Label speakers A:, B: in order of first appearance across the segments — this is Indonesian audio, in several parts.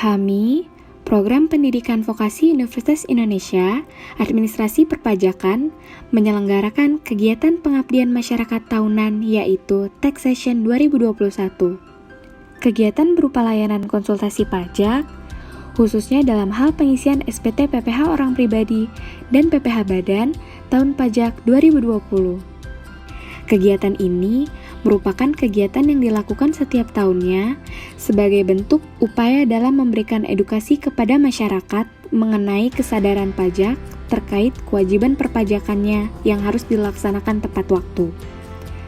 A: Kami, Program Pendidikan Vokasi Universitas Indonesia, Administrasi Perpajakan, menyelenggarakan kegiatan pengabdian masyarakat tahunan yaitu Tax Session 2021. Kegiatan berupa layanan konsultasi pajak, khususnya dalam hal pengisian SPT PPh orang pribadi dan PPh badan tahun pajak 2020. Kegiatan ini merupakan kegiatan yang dilakukan setiap tahunnya sebagai bentuk upaya dalam memberikan edukasi kepada masyarakat mengenai kesadaran pajak terkait kewajiban perpajakannya yang harus dilaksanakan tepat waktu.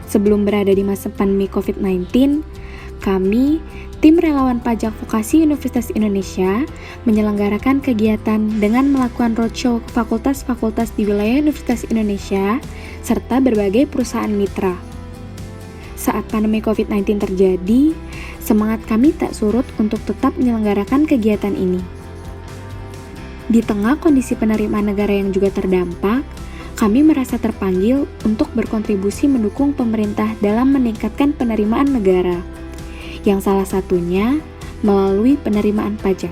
A: Sebelum berada di masa pandemi COVID-19, kami, Tim Relawan Pajak Vokasi Universitas Indonesia, menyelenggarakan kegiatan dengan melakukan roadshow ke fakultas-fakultas di wilayah Universitas Indonesia serta berbagai perusahaan mitra. Saat pandemi COVID-19 terjadi, semangat kami tak surut untuk tetap menyelenggarakan kegiatan ini. Di tengah kondisi penerimaan negara yang juga terdampak, kami merasa terpanggil untuk berkontribusi mendukung pemerintah dalam meningkatkan penerimaan negara, yang salah satunya melalui penerimaan pajak.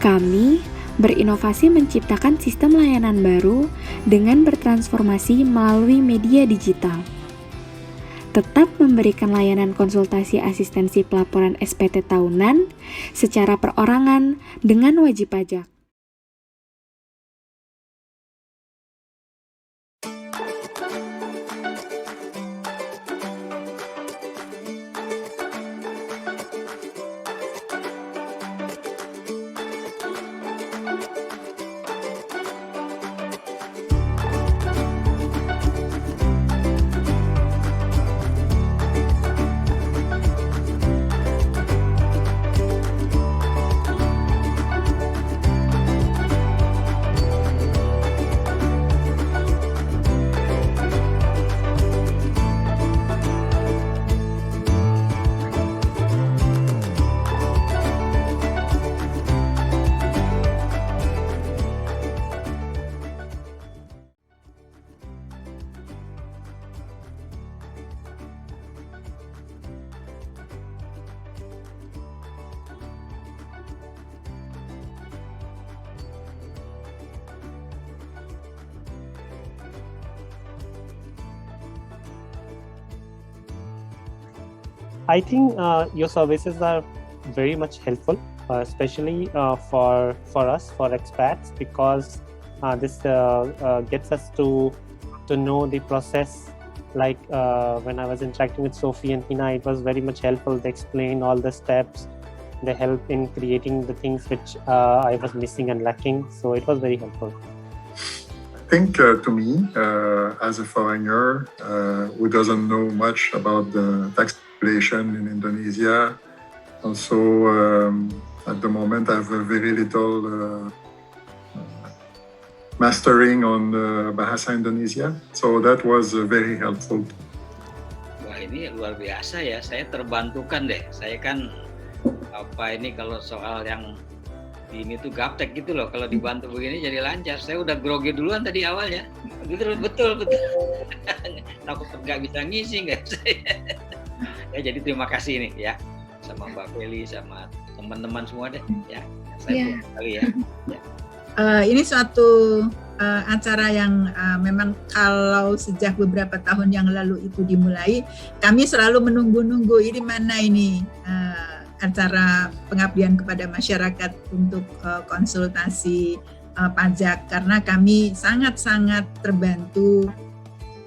A: Kami berinovasi menciptakan sistem layanan baru dengan bertransformasi melalui media digital. Tetap memberikan layanan konsultasi asistensi pelaporan SPT tahunan secara perorangan dengan wajib pajak.
B: I think your services are very much helpful, especially for us, for expats, because this gets us to know the process. Like when I was interacting with Sophie and Hina, it was very much helpful. They explained all the steps. They helped in creating the things which I was missing and lacking. So it was very helpful.
C: I think to me, as a foreigner who doesn't know much about the tax population in Indonesia, also at the moment I have very little mastering on Bahasa Indonesia, so that was very helpful.
D: Wah, ini luar biasa ya, saya terbantukan deh. Saya kan ini kalau soal yang ini tuh gaptek gitu loh, kalau dibantu begini jadi lancar. Saya udah grogi duluan tadi awalnya. Betul. Takut nggak bisa ngisi, nggak bisa. Ya, jadi terima kasih nih ya sama Mbak Feli, sama teman-teman semua deh ya. Saya sekali ya.
E: Ini suatu acara yang memang kalau sejak beberapa tahun yang lalu itu dimulai, kami selalu menunggu-nunggu ini mana ini acara pengabdian kepada masyarakat untuk konsultasi pajak, karena kami sangat-sangat terbantu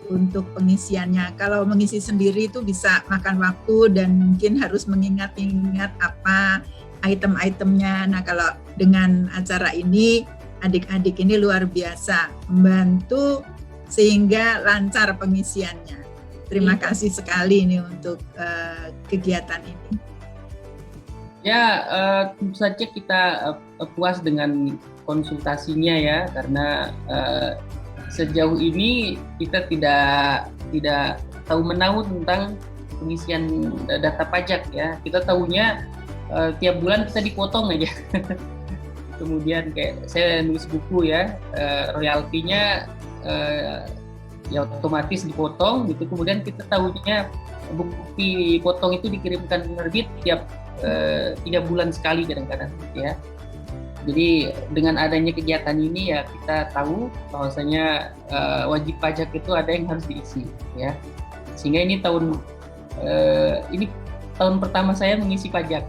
E: untuk pengisiannya. Kalau mengisi sendiri itu bisa makan waktu dan mungkin harus mengingat-ingat apa item-itemnya. Nah, kalau dengan acara ini, adik-adik ini luar biasa membantu sehingga lancar pengisiannya. Terima kasih sekali ini untuk kegiatan ini.
F: Ya, tentu saja kita puas dengan konsultasinya ya, karena sejauh ini kita tidak tahu menahu tentang pengisian data pajak ya. Kita tahunya tiap bulan kita dipotong aja. kemudian kayak saya nulis buku ya, royaltinya ya otomatis dipotong gitu, kemudian kita tahunya bukti potong itu dikirimkan penerbit tiap 3 bulan sekali kadang-kadang ya. Jadi dengan adanya kegiatan ini ya kita tahu bahwasanya wajib pajak itu ada yang harus diisi ya. Sehingga ini tahun pertama saya mengisi pajak.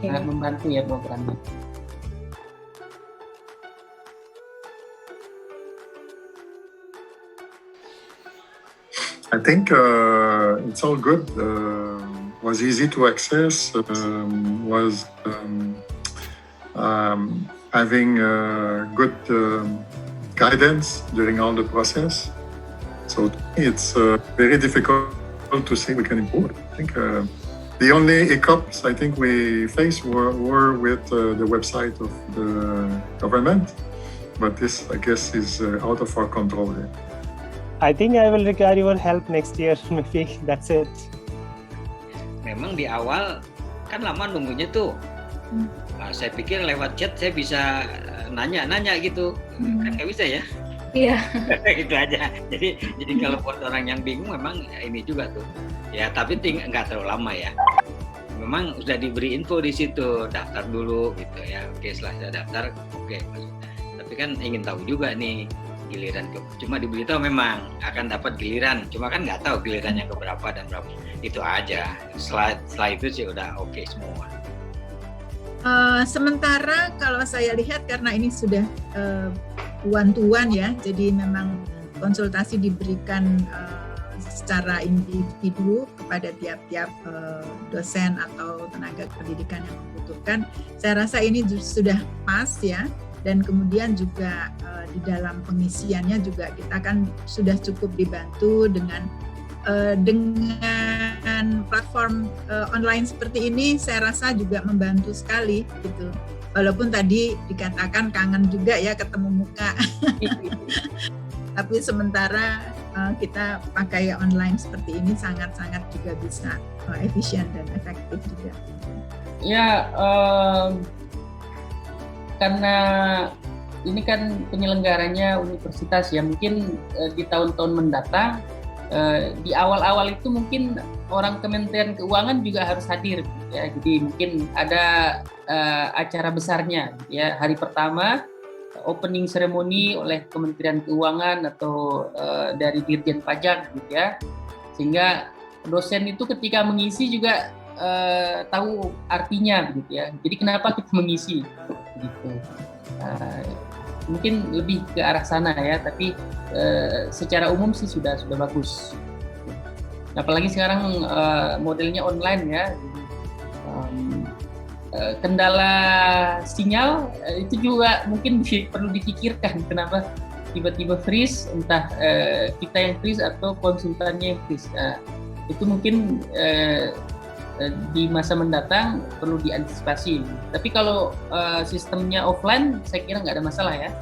F: Sangat membantu ya programnya.
C: I think it's all good. Was easy to access. Having good guidance during all the process. So it's very difficult to say we can improve. I think the only hiccups I think we faced were with the website of the government, but this I guess is out of our control.
B: I think I will require your help next year. Maybe that's it.
D: Memang di awal kan lama nunggunya tuh. Nah, saya pikir lewat chat saya bisa nanya gitu, kan nggak bisa ya?
A: Iya.
D: Gitu aja. Jadi kalau buat orang yang bingung memang ini juga tuh. Ya tapi nggak terlalu lama ya. Memang sudah diberi info di situ, daftar dulu gitu ya. Oke, setelah saya daftar, oke. Tapi kan ingin tahu juga nih giliran cuma diberitahu memang akan dapat giliran, cuma kan nggak tahu gilirannya ke berapa dan berapa. Itu aja. Setelah itu sih udah oke semua.
E: Sementara kalau saya lihat karena ini sudah one-to-one ya, jadi memang konsultasi diberikan secara individu kepada tiap-tiap dosen atau tenaga pendidikan yang membutuhkan. Saya rasa ini sudah pas ya, dan kemudian juga di dalam pengisiannya juga kita kan sudah cukup dibantu dengan platform online seperti ini. Saya rasa juga membantu sekali gitu. Walaupun tadi dikatakan kangen juga ya ketemu muka. Tapi sementara kita pakai online seperti ini sangat-sangat juga bisa efisien dan efektif juga.
F: Ya, karena ini kan penyelenggaranya universitas ya, mungkin di tahun-tahun mendatang di awal-awal itu mungkin orang Kementerian Keuangan juga harus hadir ya. Jadi mungkin ada acara besarnya ya, hari pertama opening ceremony oleh Kementerian Keuangan atau dari Dirjen Pajak gitu ya, sehingga dosen itu ketika mengisi juga tahu artinya gitu ya. Jadi kenapa kita mengisi gitu. Mungkin lebih ke arah sana ya, tapi secara umum sih sudah bagus. Apalagi sekarang modelnya online ya. Kendala sinyal itu juga mungkin perlu dipikirkan kenapa tiba-tiba freeze, entah kita yang freeze atau konsultannya yang freeze. Itu mungkin di masa mendatang perlu diantisipasi. Tapi kalau sistemnya offline, saya kira nggak ada masalah ya.